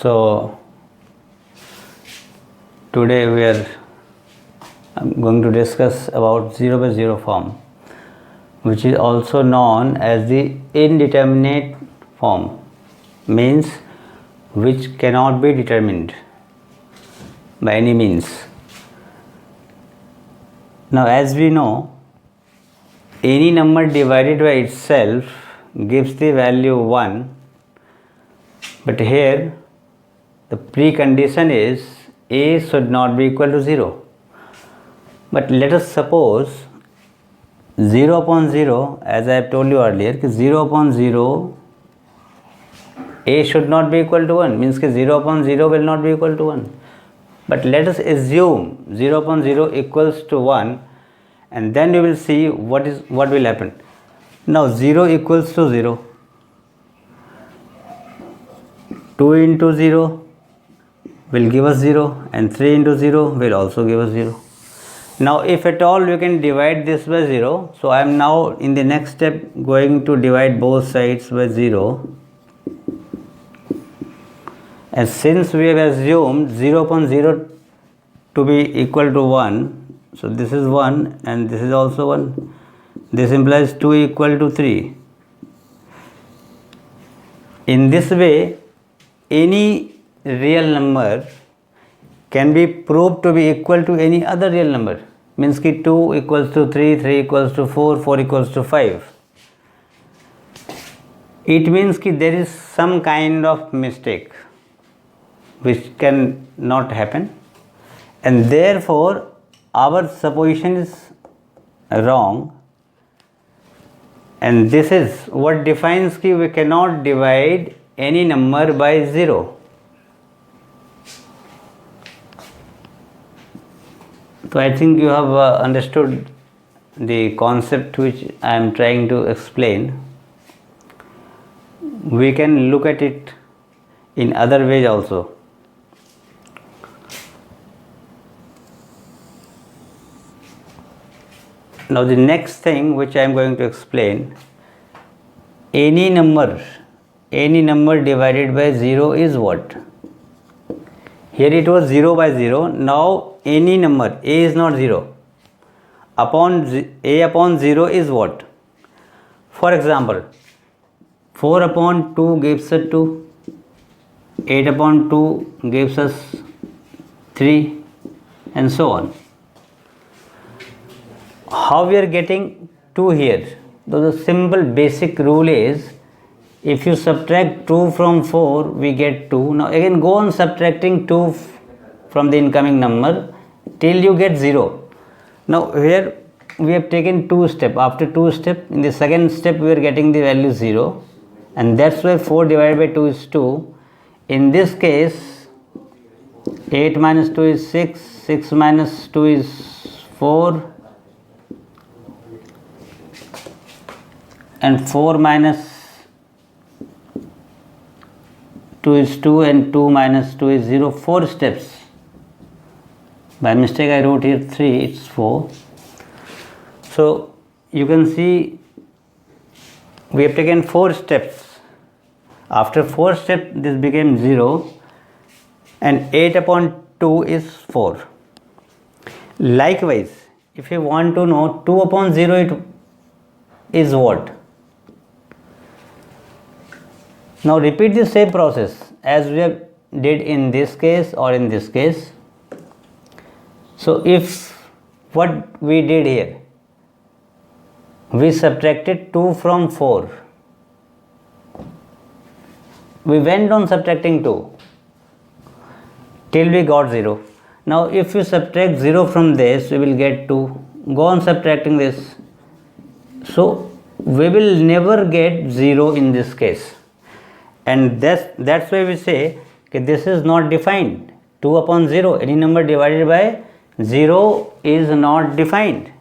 So today I'm going to discuss about 0 by 0 form, which is also known as the indeterminate form, means which cannot be determined by any means. Now, as we know, any number divided by itself gives the value 1, but here the precondition is a should not be equal to 0. But let us suppose 0 upon 0, as I have told you earlier, 0 upon 0 a should not be equal to 1, means 0 upon 0 will not be equal to 1. But let us assume 0 upon 0 equals to 1, and then you will see what will happen. Now 0 equals to 0, 2 into 0 will give us 0, and 3 into 0 will also give us 0. Now if at all you can divide this by 0, so I am now in the next step going to divide both sides by 0. And since we have assumed 0 upon 0 to be equal to 1, so this is 1 and this is also 1. This implies 2 equal to 3. In this way, any real number can be proved to be equal to any other real number. Means 2 equals to 3, 3 equals to 4, 4 equals to 5. It means there is some kind of mistake which can not happen, and therefore our supposition is wrong, and this is what defines we cannot divide any number by 0. So I think you have understood the concept which I am trying to explain. We can look at it in other ways also. Now the next thing which I am going to explain, any number divided by 0 is what? Here it was 0 by 0, now any number, a is not 0, a upon 0 is what? For example, 4 upon 2 gives us 2, 8 upon 2 gives us 3, and so on. How we are getting 2 here? So the simple basic rule is, if you subtract 2 from 4, we get 2. Now again go on subtracting 2 from the incoming number till you get 0. Now here we have taken 2 steps. After 2 steps, in the second step we are getting the value 0, and that's why 4 divided by 2 is 2. In this case, 8 minus 2 is 6, 6 minus 2 is 4, and 4 minus 2 is 2, and 2 minus 2 is 0. 4 steps. By mistake I wrote here 3, it's 4. So you can see we have taken 4 steps. After 4 steps this became 0, and 8 upon 2 is 4. Likewise, if you want to know 2 upon 0 it is what? Now repeat the same process as we have did in this case or in this case. So if what we did here, we subtracted 2 from 4, we went on subtracting 2 till we got 0. Now if you subtract 0 from this, we will get 2. Go on subtracting this. So we will never get 0 in this case. And that's why we say this is not defined. 2 upon 0, any number divided by 0 is not defined.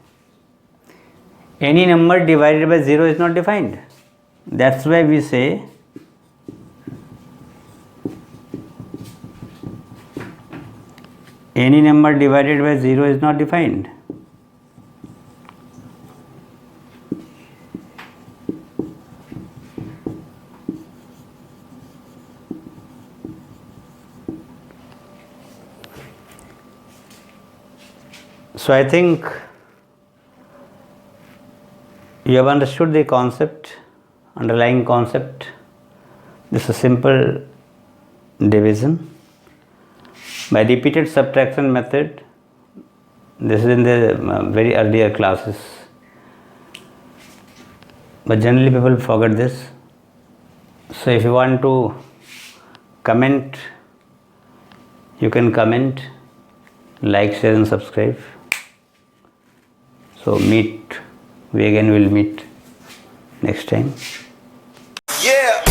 Any number divided by 0 is not defined. That's why we say any number divided by 0 is not defined. So I think you have understood the concept, underlying concept. This is a simple division by repeated subtraction method. This is in the very earlier classes, but generally people forget this. So if you want to comment, you can comment, like, share and subscribe. So we again will meet next time. Yeah.